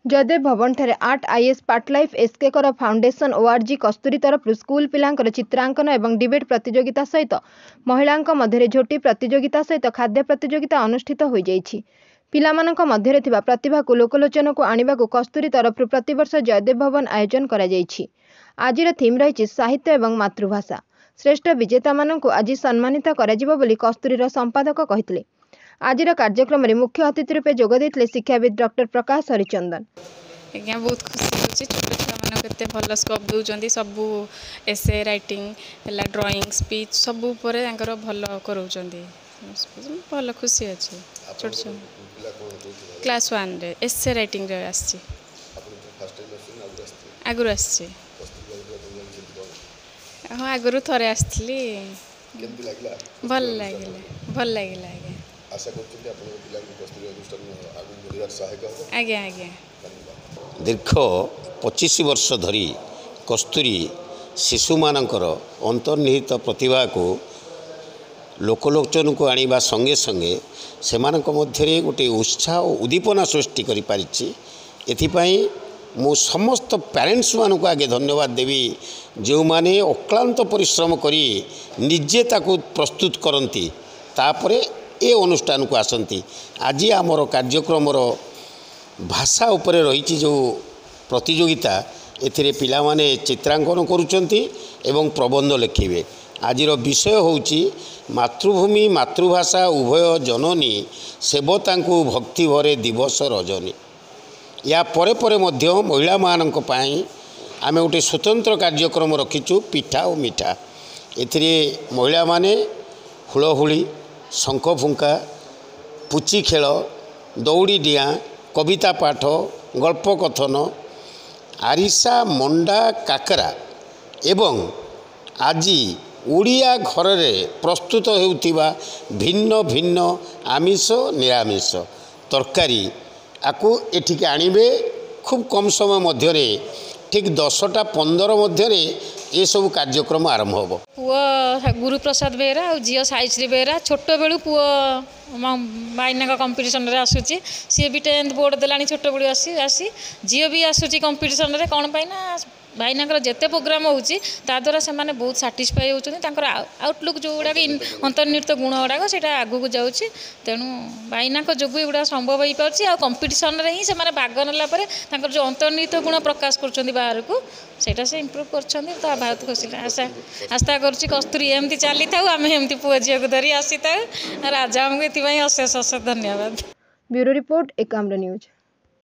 जयदेव भवन ठारे art IAS पार्टलाइफ SK कर फाउंडेशन ओआरजी कस्तूरी तरफ स्कूल पिलांकर चित्रांकन एवं डिबेट प्रतियोगिता सहित महिलांक मध्य झोटी प्रतियोगिता सहित खाद्य प्रतियोगिता अनुष्ठित हो जाइछि। पिलामानंक मध्य थिबा प्रतिभा को लोकलोचन को आनिबाकु कस्तूरी तरफ प्रतिवर्ष जयदेव भवन आयोजन करा जाइछि। आजिर थीम रही साहित्य एवं मातृभाषा। श्रेष्ठ विजेता मानंकु आज सम्मानित करा जिवो बोली कस्तूरीर संपादक कहितले। आजिर कार्यक्रम में मुख्य अतिथि रूपे जोग देते शिक्षाविद डॉक्टर प्रकाश हरिचंदन। आज्ञा बहुत खुशी होची छोट छुआ मान केते भल स्कोप दउचंदी सबु एसे राइटिंग हला ड्राइंग स्पीच सबु परे तांकर भल करउचंदी भल खुशी अछि। छोट छुआ क्लास 1 रे एसे राइटिंग रे आछि आगुर आछि हां आगुर थरे आछली केमति लागला भल लागला आशा करते आज्ञा आज्ञा दीर्घ 25 वर्ष धरी कस्तूरी शिशु मानकर अंतर्निहित प्रतिभा को लोकलोचन को आनिबा संगे संगे सेमानक मध्यरे गोटे उत्साह और उद्दीपना सृष्टि करि पारिछि। एथिपाई मु समस्त पेरेंट्स मानक आगे धन्यवाद देवी जो माने अक्लांत परिश्रम करी निजे ताकू प्रस्तुत करती तापरे ए अनुष्ठान को आसती। आज आमर कार्यक्रम भाषा उपरे रही जो प्रतियोगिता एथिरे पिला माने चित्रांकन करुचंती एवं प्रबंध लिखिबे। आजिर विषय होउची मातृभूमि मातृभाषा उभय जननी सेवतांकु भक्ति भरे दिवस रजनी। या परे परे मध्य महिला मानक पाई आमे गोटे स्वतंत्र कार्यक्रम रखीचु पिठा और मिठा। एथिरे महिला माने हुलहुली शंख फुंका पुची खेल दौड़ी डिया कविता पाठ गल्प कथन आरिसा मंडा काकरा एवं आज ओडिया घर रे प्रस्तुत हेउथिबा भिन्न भिन्न आमिष निरामिष तरकारी आकु एठिके आनिबे खूब कम समय मध्य ठीक 10टा 15 मध्य ये सब कार्यक्रम आरंभ होब। पुआ गुरुप्रसाद बेहरा और झील साइश्री बेहरा छोट बेलू पुआ माइना कंपिटिशन रे आसुची सी भी 10th बोर्ड देलानी छोट बेलू आसी झील भी आसुची कंपिटिशन रे कौन पाइना भाईना जिते प्रोग्राम होची द्वारा से माने बहुत साटिस्फाई होचुनी आउटलुक जो गुड़ाक अंतर्निहित गुण गुड़ाक से आगू को जाऊँगी तेणु भाईना जोगु एगुड़ा संभव हो पार्टी आ कंपिटिशन रे ही से माने भाग नेला जो अंतर्निहित गुण प्रकाश कर बाहर को सेटा से इम्प्रूव कर बहुत खुशी आशा करुँच कस्तूरी एमती चली था आम एमती पुआ झील को धरी आसी था राजा आमको ये अशेष अशेष धन्यवाद। Bureau report Ekamra news.